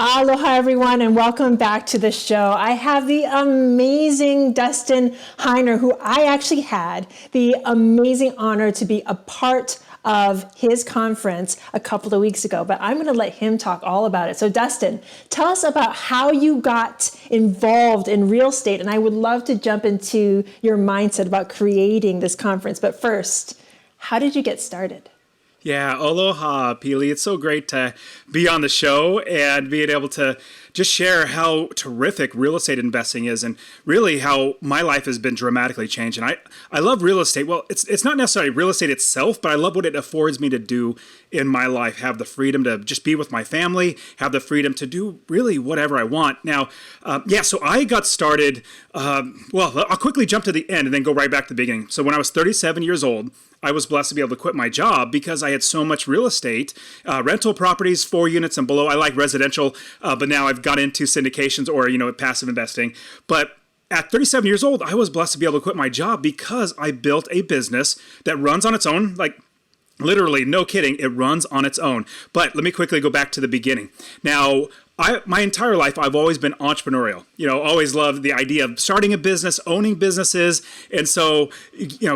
Aloha, everyone, and welcome back to the show. I have the amazing Dustin Heiner, who I actually had the amazing honor to be a part of his conference a couple of weeks ago, but I'm going to let him talk all about it. So Dustin, tell us about how you got involved in real estate, and I would love to jump into your mindset about creating this conference. But first, how did you get started? Yeah, aloha, Pili. It's so great to be on the show and being able to just share how terrific real estate investing is and really how my life has been dramatically changed. And I love real estate. Well, it's not necessarily real estate itself, but I love what it affords me to do in my life, have the freedom to just be with my family, have the freedom to do really whatever I want. Now, so I got started, I'll quickly jump to the end and then go right back to the beginning. So when I was 37 years old, I was blessed to be able to quit my job because I had so much real estate, rental properties, 4 units and below. I like residential, but now I've got into syndications or, passive investing. But at 37 years old, I was blessed to be able to quit my job because I built a business that runs on its own, like literally, no kidding, it runs on its own. But let me quickly go back to the beginning. Now, my entire life, I've always been entrepreneurial. Always loved the idea of starting a business, owning businesses. And so,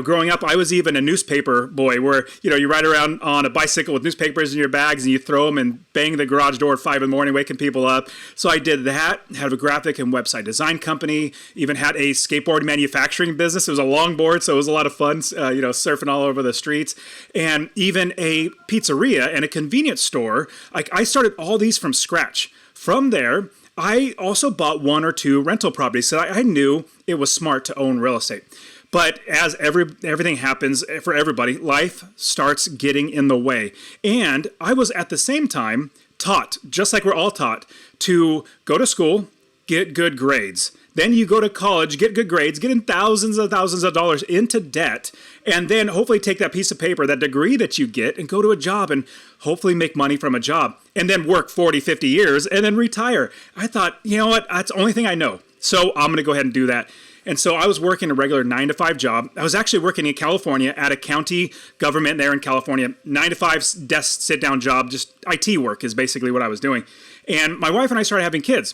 growing up, I was even a newspaper boy where, you ride around on a bicycle with newspapers in your bags and you throw them and bang the garage door at 5 in the morning, waking people up. So I did that, had a graphic and website design company, even had a skateboard manufacturing business. It was a longboard, so it was a lot of fun, surfing all over the streets. And even a pizzeria and a convenience store. I started all these from scratch. From there, I also bought 1 or 2 rental properties, so I knew it was smart to own real estate. But as everything happens for everybody, life starts getting in the way. And I was at the same time taught, just like we're all taught, to go to school, get good grades. Then you go to college, get good grades, get in thousands of dollars into debt, and then hopefully take that piece of paper, that degree that you get, and go to a job and hopefully make money from a job, and then work 40, 50 years, and then retire. I thought, you know what, that's the only thing I know, so I'm going to go ahead and do that. And so I was working a regular 9-to-5 job. I was actually working in California at a county government there in California, 9-to-5 desk sit-down job, just IT work is basically what I was doing. And my wife and I started having kids.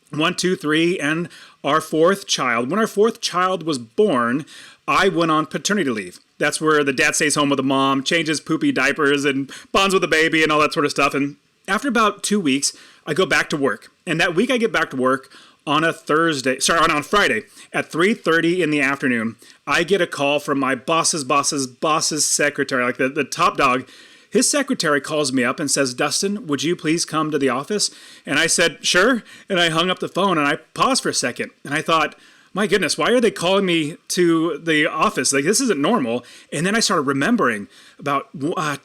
1, 2, 3, and our 4th child. When our 4th child was born, I went on paternity leave. That's where the dad stays home with the mom, changes poopy diapers, and bonds with the baby and all that sort of stuff. And after about 2 weeks, I go back to work. And that week I get back to work on on Friday at 3:30 in the afternoon. I get a call from my boss's secretary, like the top dog. His secretary calls me up and says, "Dustin, would you please come to the office?" And I said, "Sure." And I hung up the phone and I paused for a second. And I thought, my goodness, why are they calling me to the office? Like, this isn't normal. And then I started remembering about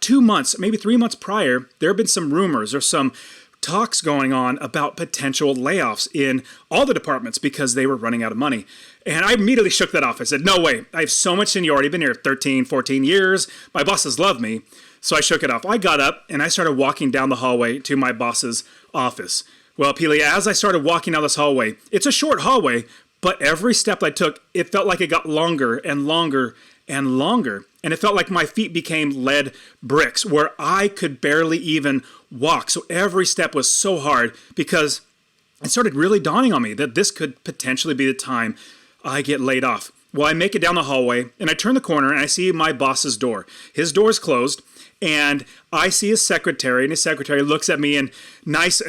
2 months, maybe 3 months prior, there have been some rumors or some talks going on about potential layoffs in all the departments because they were running out of money. And I immediately shook that off. I said, no way. I have so much seniority. I've been here 13, 14 years. My bosses love me. So I shook it off. I got up and I started walking down the hallway to my boss's office. Well, Pili, as I started walking down this hallway, it's a short hallway, but every step I took, it felt like it got longer and longer and longer. And it felt like my feet became lead bricks where I could barely even walk. So every step was so hard because it started really dawning on me that this could potentially be the time I get laid off. Well, I make it down the hallway and I turn the corner and I see my boss's door. His door is closed. And I see his secretary, and his secretary looks at me and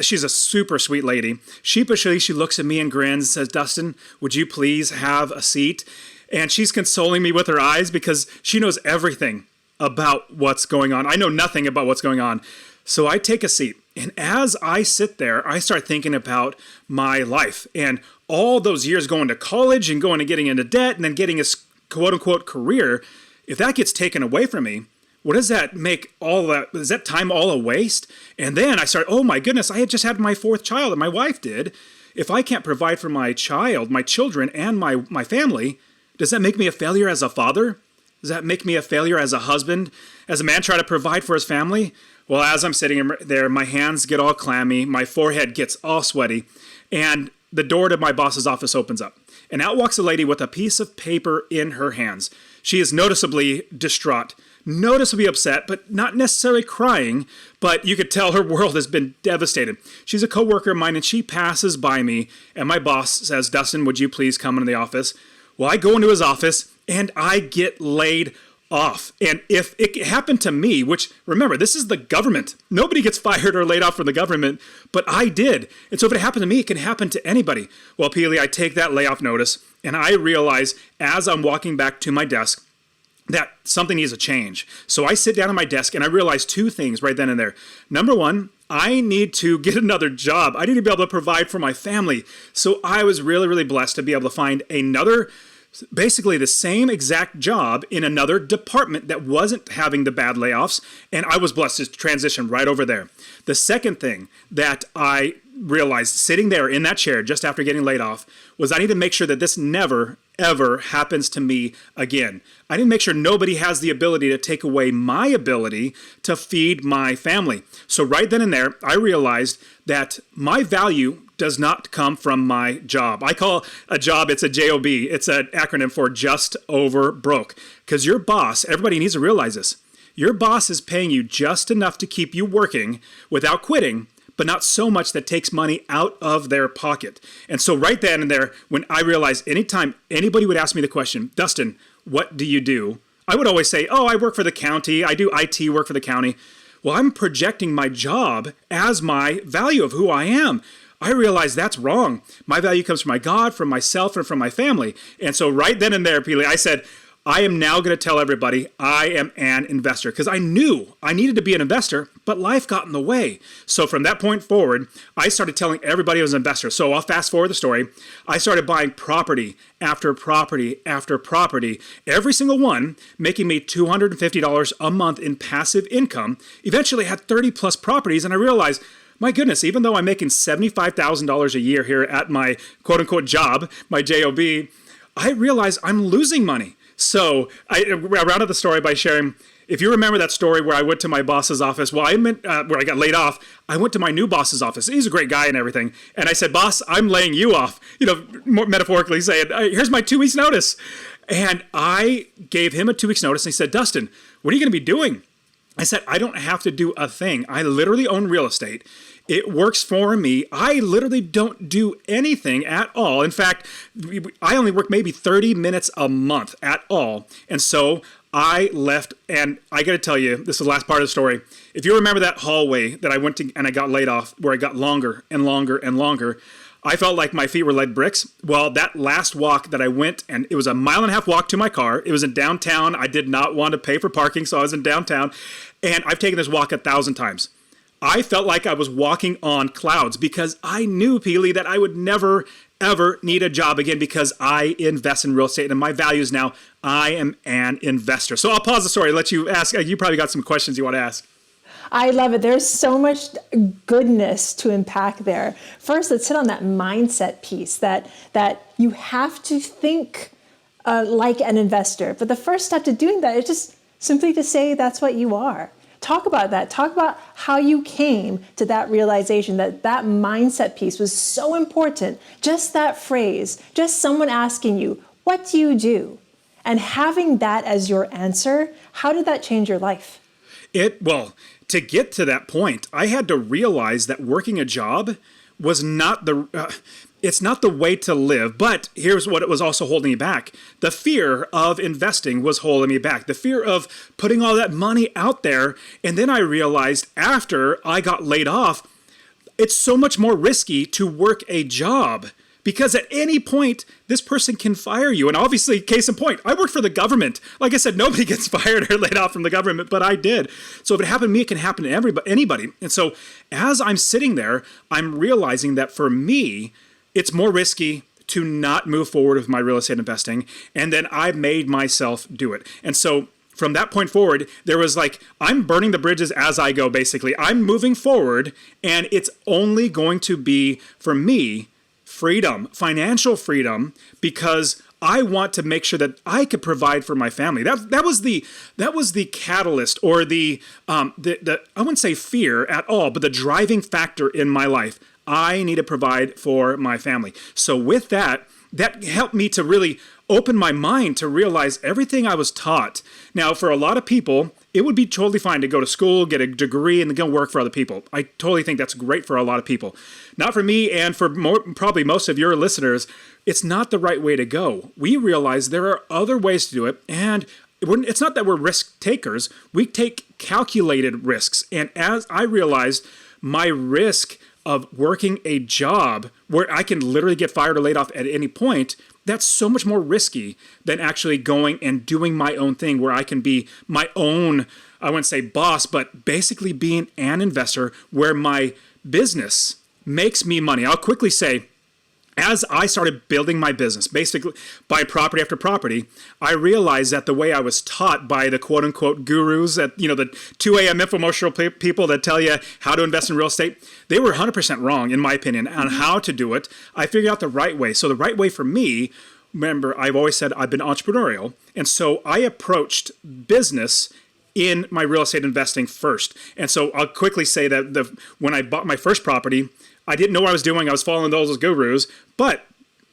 she's a super sweet lady. Sheepishly, she looks at me and grins and says, "Dustin, would you please have a seat?" And she's consoling me with her eyes because she knows everything about what's going on. I know nothing about what's going on. So I take a seat. And as I sit there, I start thinking about my life and all those years going to college and going and getting into debt and then getting a quote unquote career. If that gets taken away from me, what does that make all that? Is that time all a waste? And then I start, oh my goodness, I had just had my 4th child and my wife did. If I can't provide for my child, my children, and my family, does that make me a failure as a father? Does that make me a failure as a husband? As a man trying to provide for his family? Well, as I'm sitting there, my hands get all clammy, my forehead gets all sweaty, and the door to my boss's office opens up. And out walks a lady with a piece of paper in her hands. She is noticeably distraught. noticeably upset, but not necessarily crying, but you could tell her world has been devastated. She's a coworker of mine, and she passes by me, and my boss says, Dustin, would you please come into the office? Well, I go into his office, and I get laid off. And if it happened to me, which remember, this is the government. Nobody gets fired or laid off from the government, but I did. And so if it happened to me, it can happen to anybody. Well, Pili, I take that layoff notice, and I realize as I'm walking back to my desk that something needs to change. So I sit down at my desk, and I realize two things right then and there. Number one, I need to get another job. I need to be able to provide for my family. So I was really, really blessed to be able to find another, basically the same exact job in another department that wasn't having the bad layoffs, and I was blessed to transition right over there. The second thing that I realized sitting there in that chair just after getting laid off was I need to make sure that this never, ever happens to me again. I need to make sure nobody has the ability to take away my ability to feed my family. So right then and there, I realized that my value does not come from my job. I call a job, it's a JOB. It's an acronym for just over broke. Because your boss, everybody needs to realize this, your boss is paying you just enough to keep you working without quitting, but not so much that takes money out of their pocket. And so right then and there, when I realized anytime anybody would ask me the question, Dustin, what do you do? I would always say, oh, I work for the county. I do IT work for the county. Well, I'm projecting my job as my value of who I am. I realized that's wrong. My value comes from my God, from myself, and from my family. And so right then and there, Pili, I said, I am now going to tell everybody I am an investor, because I knew I needed to be an investor, but life got in the way. So from that point forward, I started telling everybody I was an investor. So I'll fast forward the story. I started buying property after property after property, every single one making me $250 a month in passive income. Eventually I had 30 plus properties, and I realized, my goodness, even though I'm making $75,000 a year here at my quote unquote job, my JOB, I realize I'm losing money. So I rounded the story by sharing, if you remember that story where I went to my boss's office, where I got laid off, I went to my new boss's office. He's a great guy and everything. And I said, boss, I'm laying you off, more metaphorically saying, here's my 2 weeks notice. And I gave him a 2 weeks notice, and he said, Dustin, what are you going to be doing? I said, I don't have to do a thing. I literally own real estate. It works for me. I literally don't do anything at all. In fact, I only work maybe 30 minutes a month at all. And so I left, and I got to tell you, this is the last part of the story. If you remember that hallway that I went to and I got laid off, where I got longer and longer and longer, I felt like my feet were lead bricks. Well, that last walk that I went, and it was a 1.5 mile walk to my car. It was in downtown. I did not want to pay for parking, so I was in downtown. And I've taken this walk 1,000 times. I felt like I was walking on clouds, because I knew, Pili, that I would never, ever need a job again, because I invest in real estate, and my value is now I am an investor. So I'll pause the story, let you ask. You probably got some questions you want to ask. I love it. There's so much goodness to unpack there. First, let's hit on that mindset piece, that you have to think like an investor. But the first step to doing that is just simply to say that's what you are. Talk about that. Talk about how you came to that realization, that mindset piece was so important. Just that phrase, just someone asking you, what do you do? And having that as your answer, how did that change your life? Well, to get to that point, I had to realize that working a job was not it's not the way to live. But here's what it was also holding me back. The fear of investing was holding me back. The fear of putting all that money out there. And then I realized after I got laid off, it's so much more risky to work a job, because at any point, this person can fire you. And obviously, case in point, I worked for the government. Like I said, nobody gets fired or laid off from the government, but I did. So if it happened to me, it can happen to anybody. And so as I'm sitting there, I'm realizing that for me, it's more risky to not move forward with my real estate investing. And then I made myself do it. And so from that point forward, there was like, I'm burning the bridges as I go, basically. I'm moving forward, and it's only going to be, for me, freedom, financial freedom, because I want to make sure that I could provide for my family. That was the catalyst, or the I wouldn't say fear at all, but the driving factor in my life. I need to provide for my family. So with that helped me to really open my mind to realize everything I was taught. Now, for a lot of people, it would be totally fine to go to school, get a degree, and then go work for other people. I totally think that's great for a lot of people. Not for me, and for probably most of your listeners, it's not the right way to go. We realize there are other ways to do it, and it's not that we're risk takers. We take calculated risks. And as I realized, my risk of working a job where I can literally get fired or laid off at any point, that's so much more risky than actually going and doing my own thing where I can be my own, I wouldn't say boss, but basically being an investor where my business makes me money. I'll quickly say, as I started building my business, basically by property after property, I realized that the way I was taught by the quote unquote gurus at, the 2 a.m. infomercial people that tell you how to invest in real estate, they were 100% wrong, in my opinion, on how to do it. I figured out the right way. So the right way for me, remember, I've always said I've been entrepreneurial. And so I approached business in my real estate investing first. And so I'll quickly say that when I bought my first property, I didn't know what I was doing. I was following those gurus, but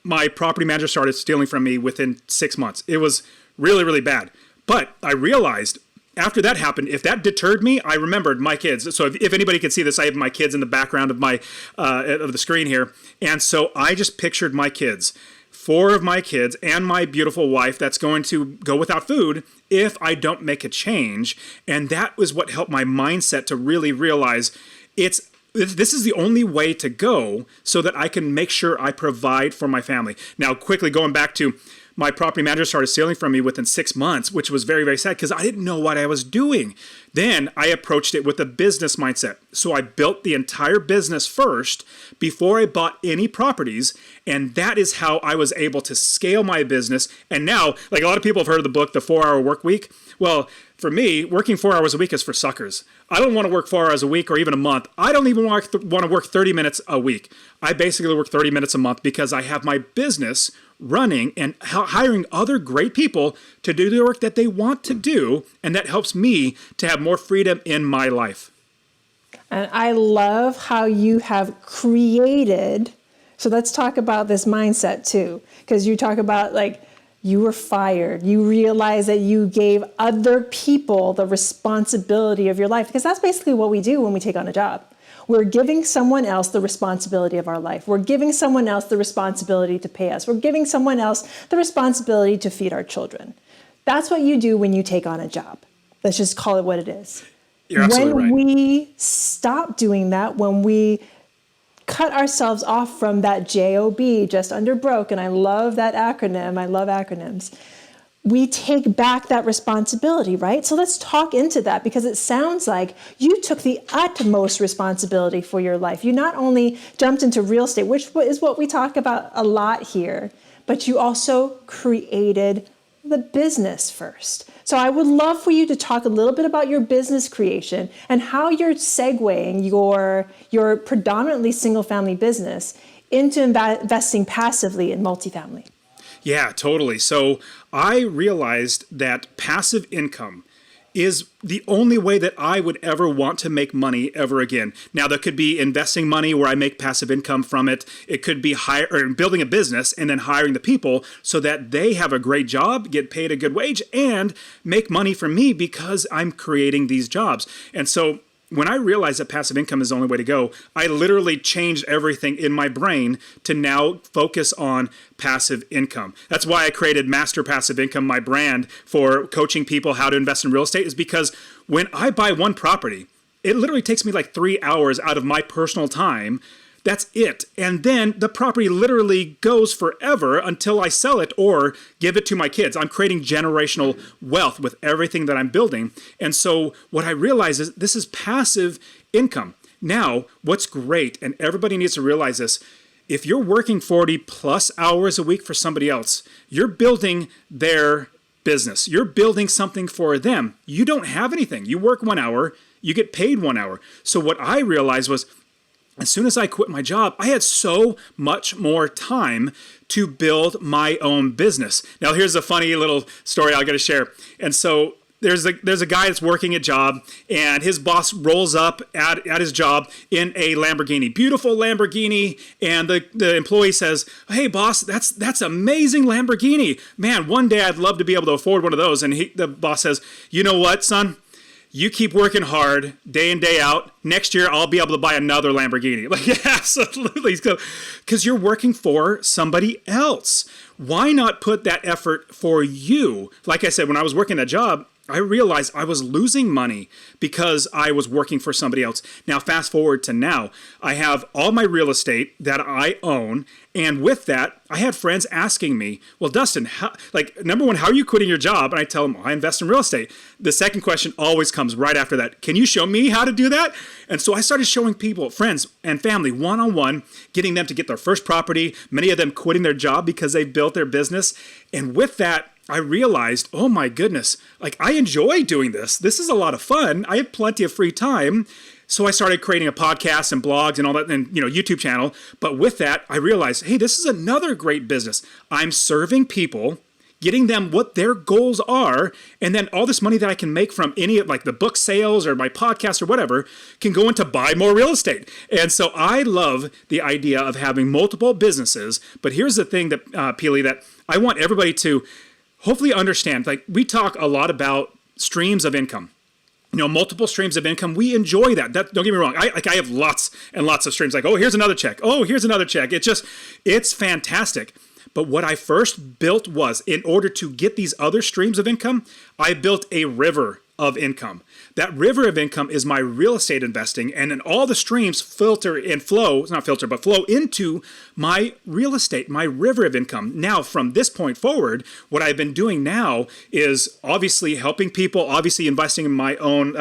my property manager started stealing from me within 6 months. It was really, really bad. But I realized after that happened, if that deterred me, I remembered my kids. So if anybody can see this, I have my kids in the background of my of the screen here. And so I just pictured my kids, 4 of my kids and my beautiful wife that's going to go without food if I don't make a change. And that was what helped my mindset to really realize this is the only way to go so that I can make sure I provide for my family. Now, quickly going back to my property manager started stealing from me within 6 months, which was very, very sad because I didn't know what I was doing. Then I approached it with a business mindset. So I built the entire business first before I bought any properties. And that is how I was able to scale my business. And now, like a lot of people have heard of the book, The 4-Hour Work Week. Well, for me, working 4 hours a week is for suckers. I don't want to work 4 hours a week or even a month. I don't even want to work 30 minutes a week. I basically work 30 minutes a month because I have my business running and hiring other great people to do the work that they want to do. And that helps me to have more freedom in my life. And I love how you have created. So let's talk about this mindset too, because you talk about you were fired. You realize that you gave other people the responsibility of your life, because that's basically what we do when we take on a job. We're giving someone else the responsibility of our life. We're giving someone else the responsibility to pay us. We're giving someone else the responsibility to feed our children. That's what you do when you take on a job. Let's just call it what it is. You're absolutely right. When we stop doing that, when we cut ourselves off from that JOB, just under broke, and I love that acronym, I love acronyms, we take back that responsibility, right? So let's talk into that, because it sounds like you took the utmost responsibility for your life. You not only jumped into real estate, which is what we talk about a lot here, but you also created the business first. So I would love for you to talk a little bit about your business creation and how you're segueing your predominantly single family business into investing passively in multifamily. Yeah, totally. So I realized that passive income is the only way that I would ever want to make money ever again. Now, that could be investing money where I make passive income from it. It could be building a business and then hiring the people so that they have a great job, get paid a good wage, and make money from me because I'm creating these jobs. And so when I realized that passive income is the only way to go, I literally changed everything in my brain to now focus on passive income. That's why I created Master Passive Income, my brand for coaching people how to invest in real estate, is because when I buy one property, it literally takes me like 3 hours out of my personal time. That's it. And then the property literally goes forever until I sell it or give it to my kids. I'm creating generational wealth with everything that I'm building. And so what I realize is this is passive income. Now, what's great, and everybody needs to realize this, if you're working 40 plus hours a week for somebody else, you're building their business. You're building something for them. You don't have anything. You work 1 hour, you get paid 1 hour. So what I realized was, as soon as I quit my job, I had so much more time to build my own business. Now, here's a funny little story I got to share. And so there's a guy that's working a job, and his boss rolls up at his job in a Lamborghini, beautiful Lamborghini. And the employee says, "Hey, boss, that's amazing Lamborghini. Man, one day I'd love to be able to afford one of those." And the boss says, "You know what, son? you keep working hard day in, day out. Next year, I'll be able to buy another Lamborghini. Like, yeah, absolutely. Because you're working for somebody else. Why not put that effort for you? Like I said, when I was working that job, I realized I was losing money because I was working for somebody else. Now, fast forward to now, I have all my real estate that I own. And with that, I had friends asking me, well, Dustin, number one, how are you quitting your job? And I tell them, well, I invest in real estate. The second question always comes right after that. Can you show me how to do that? And so I started showing people, friends and family, one-on-one, getting them to get their first property, many of them quitting their job because they built their business. And with that, I realized, oh my goodness, like I enjoy doing this. This is a lot of fun. I have plenty of free time. So I started creating a podcast and blogs and all that, and YouTube channel. But with that, I realized, hey, this is another great business. I'm serving people, getting them what their goals are, and then all this money that I can make from any of like the book sales or my podcast or whatever can go into buy more real estate. And so I love the idea of having multiple businesses. But here's the thing that Pili, that I want everybody to hopefully understand. Like, we talk a lot about streams of income. Multiple streams of income. We enjoy that. Don't get me wrong. I have lots and lots of streams. Like, oh, here's another check. Oh, here's another check. It's fantastic. But what I first built was, in order to get these other streams of income, I built a river of income. That river of income is my real estate investing, and then all the streams filter and flow, it's not filter, but flow into my real estate, my river of income. Now, from this point forward, what I've been doing now is obviously helping people, obviously investing in my own,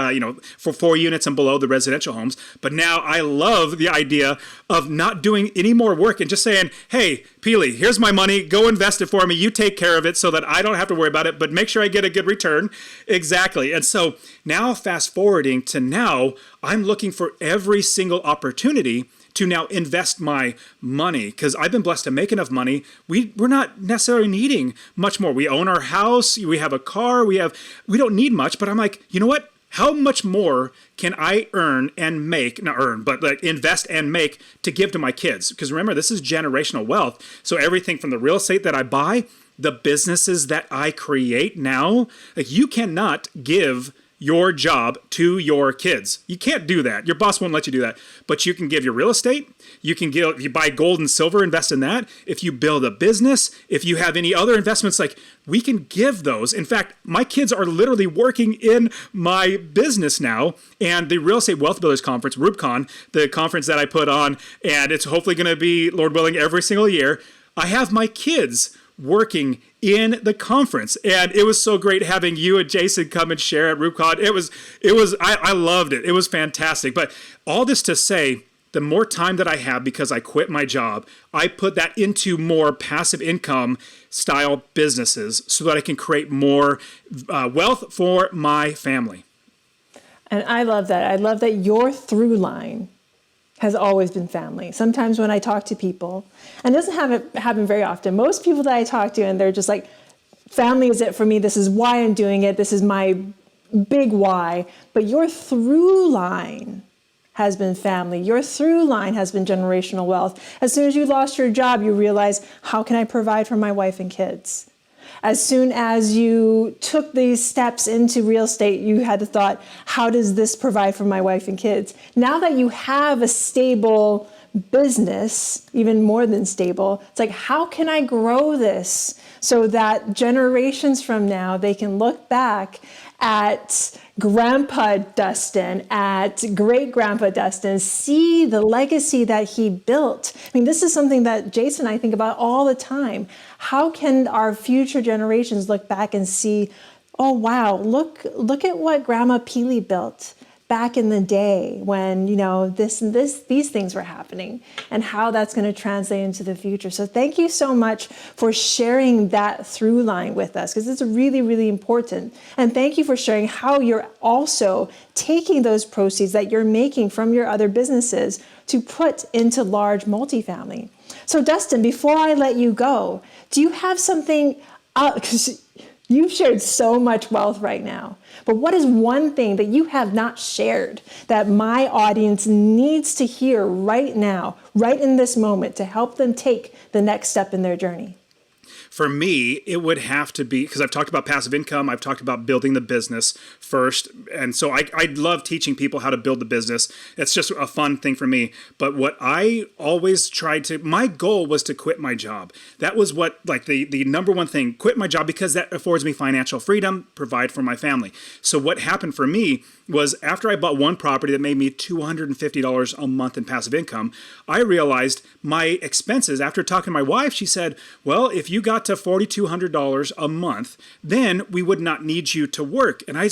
for 4 units and below, the residential homes. But now I love the idea of not doing any more work and just saying, hey, Pili, here's my money, go invest it for me, you take care of it so that I don't have to worry about it, but make sure I get a good return. Exactly. And so now, fast forwarding to now, I'm looking for every single opportunity to now invest my money, because I've been blessed to make enough money. We're not necessarily needing much more. We own our house, we have a car, we don't need much, but I'm like, you know what? How much more can I earn and make, not earn, but like invest and make to give to my kids? Because remember, this is generational wealth. So everything from the real estate that I buy, the businesses that I create now, like, you cannot give your job to your kids. You can't do that. Your boss won't let you do that. But you can give your real estate. You can give, if you buy gold and silver, invest in that. If you build a business, if you have any other investments, like, we can give those. In fact, my kids are literally working in my business now. And the Real Estate Wealth Builders Conference, RubeCon, the conference that I put on, and it's hopefully going to be, Lord willing, every single year, I have my kids working in the conference. And it was so great having you and Jason come and share at RubeCon. I loved it. It was fantastic. But all this to say, the more time that I have, because I quit my job, I put that into more passive income style businesses so that I can create more wealth for my family. And I love that. I love that your through line has always been family. Sometimes when I talk to people, and it doesn't happen very often, most people that I talk to, and they're just like, family is it for me. This is why I'm doing it. This is my big why. But your through line has been family. Your through line has been generational wealth. As soon as you lost your job, you realize, how can I provide for my wife and kids? As soon as you took these steps into real estate, you had the thought, how does this provide for my wife and kids? Now that you have a stable business, even more than stable, it's like, how can I grow this so that generations from now, they can look back at Grandpa Dustin, at great-grandpa Dustin, see the legacy that he built. I mean, this is something that Jason and I think about all the time. How can our future generations look back and see, oh, wow, look at what Grandma Pili built back in the day when, these things were happening, and how that's going to translate into the future. So thank you so much for sharing that through line with us, because it's really, really important. And thank you for sharing how you're also taking those proceeds that you're making from your other businesses to put into large multifamily. So Dustin, before I let you go, do you have something, because you've shared so much wealth right now, but what is one thing that you have not shared that my audience needs to hear right now, right in this moment, to help them take the next step in their journey? For me, it would have to be, because I've talked about passive income, I've talked about building the business first. And so I love teaching people how to build the business. It's just a fun thing for me. But what I always tried to, my goal was to quit my job. That was what, like the number one thing, quit my job, because that affords me financial freedom, provide for my family. So what happened for me was, after I bought one property that made me $250 a month in passive income, I realized my expenses, after talking to my wife, she said, well, if you got to $4,200 a month, then we would not need you to work. And I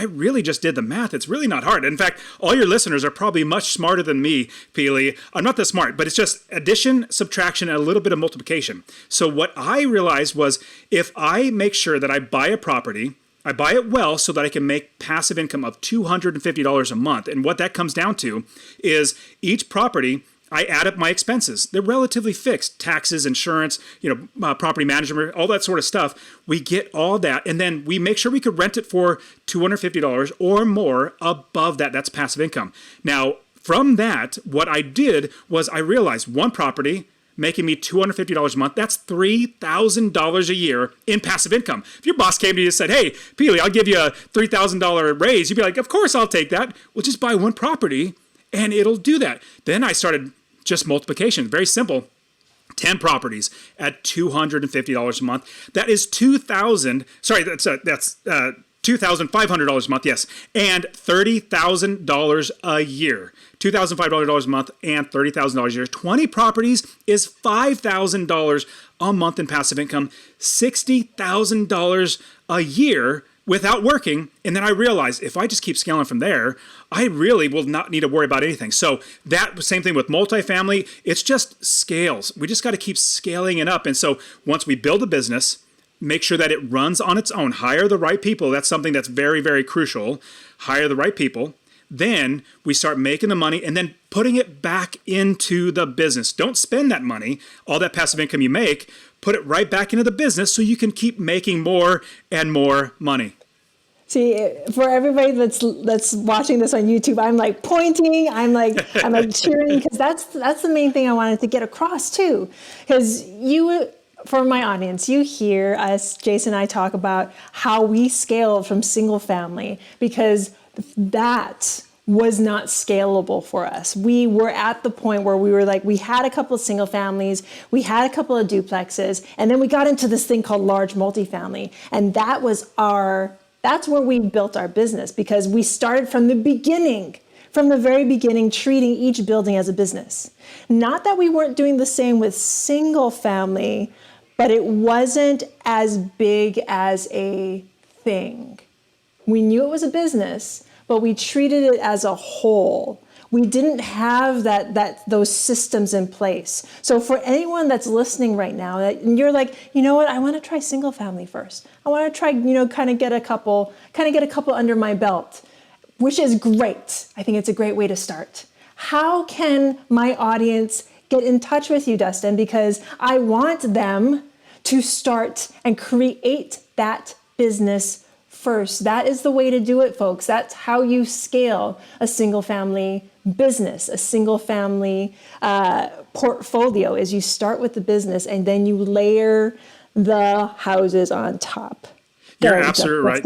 really just did the math. It's really not hard. In fact, all your listeners are probably much smarter than me, Pili. I'm not that smart, but it's just addition, subtraction, and a little bit of multiplication. So what I realized was, if I make sure that I buy a property, I buy it well so that I can make passive income of $250 a month. And what that comes down to is, each property, I add up my expenses. They're relatively fixed. Taxes, insurance, property management, all that sort of stuff. We get all that. And then we make sure we could rent it for $250 or more above that. That's passive income. Now, from that, what I did was, I realized one property making me $250 a month, that's $3,000 a year in passive income. If your boss came to you and said, hey, Pili, I'll give you a $3,000 raise, you'd be like, of course I'll take that. Well, just buy one property and it'll do that. Then I started just multiplication, very simple. 10 properties at $250 a month. That is $2,500 a month, yes, and $30,000 a year. $2,500 a month and $30,000 a year. 20 properties is $5,000 a month in passive income, $60,000 a year without working. And then I realized, if I just keep scaling from there, I really will not need to worry about anything. So that same thing with multifamily, it's just scales. We just got to keep scaling it up. And so once we build a business, make sure that it runs on its own. Hire the right people. That's something that's very, very crucial. Hire the right people. Then we start making the money and then putting it back into the business. Don't spend that money, all that passive income you make, put it right back into the business so you can keep making more and more money. See, for everybody that's watching this on YouTube, I'm like pointing, I'm like cheering, because that's the main thing I wanted to get across too. Because for my audience, you hear us, Jason and I, talk about how we scaled from single family, because that was not scalable for us. We were at the point where we were like, we had a couple of single families, we had a couple of duplexes, and then we got into this thing called large multifamily. And that's where we built our business, because we started from the very beginning, treating each building as a business. Not that we weren't doing the same with single family, but it wasn't as big as a thing. We knew it was a business, but we treated it as a whole. We didn't have those systems in place. So for anyone that's listening right now, and you're like, you know what, I want to try single family first. I want to try, kind of get a couple under my belt, which is great. I think it's a great way to start. How can my audience get in touch with you, Dustin? Because I want them to start and create that business first. That is the way to do it, folks. That's how you scale a single family business, a single family portfolio, is you start with the business and then you layer the houses on top. You're absolutely right.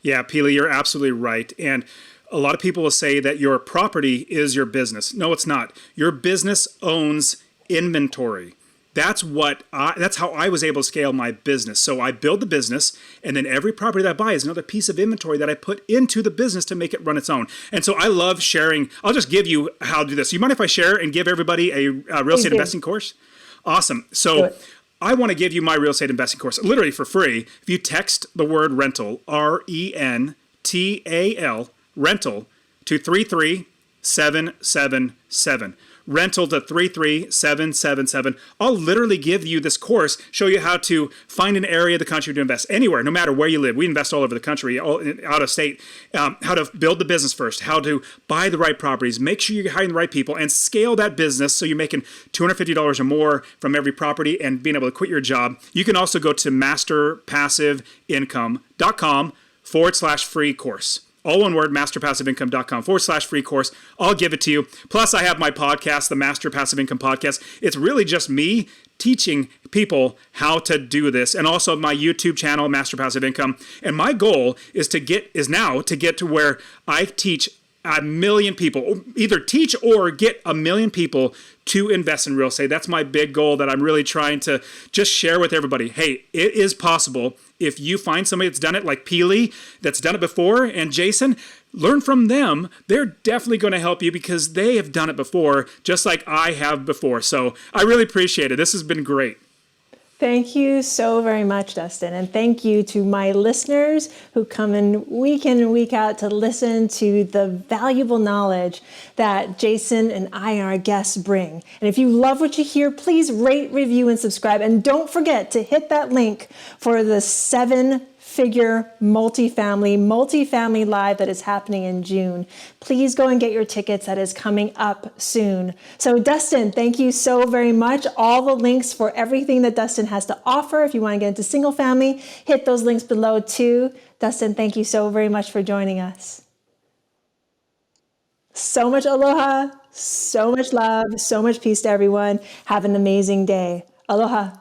Yeah, Pili, you're absolutely right. And a lot of people will say that your property is your business. No, it's not. Your business owns inventory. That's how I was able to scale my business. So I build the business, and then every property that I buy is another piece of inventory that I put into the business to make it run its own. And so I love sharing. I'll just give you how to do this. You mind if I share and give everybody a real estate investing course? Awesome. So I want to give you my real estate investing course literally for free. If you text the word rental, RENTAL, rental, to 33777. Rental to 33777. I'll literally give you this course, show you how to find an area of the country to invest anywhere, no matter where you live. We invest all over the country, out of state. How to build the business first, how to buy the right properties, make sure you're hiring the right people, and scale that business so you're making $250 or more from every property and being able to quit your job. You can also go to masterpassiveincome.com/free course. all one word, masterpassiveincome.com/free course. I'll give it to you. Plus, I have my podcast, the Master Passive Income Podcast. It's really just me teaching people how to do this, and also my YouTube channel, Master Passive Income. And my goal is now to get to where I teach 1 million people, either teach or get 1 million people to invest in real estate. That's my big goal that I'm really trying to just share with everybody. Hey, it is possible. If you find somebody that's done it, like Pili, that's done it before, and Jason, learn from them. They're definitely going to help you because they have done it before, just like I have before. So I really appreciate it. This has been great. Thank you so very much, Dustin. And thank you to my listeners who come in and week out to listen to the valuable knowledge that Jason and I, our guests, bring. And if you love what you hear, please rate, review, and subscribe. And don't forget to hit that link for the 7-Figure Multifamily Live that is happening in June. Please go and get your tickets. That is coming up soon. So Dustin, thank you so very much. All the links for everything that Dustin has to offer, if you want to get into single family, hit those links below too. Dustin, thank you so very much for joining us. So much aloha, so much love, so much peace to everyone. Have an amazing day. Aloha.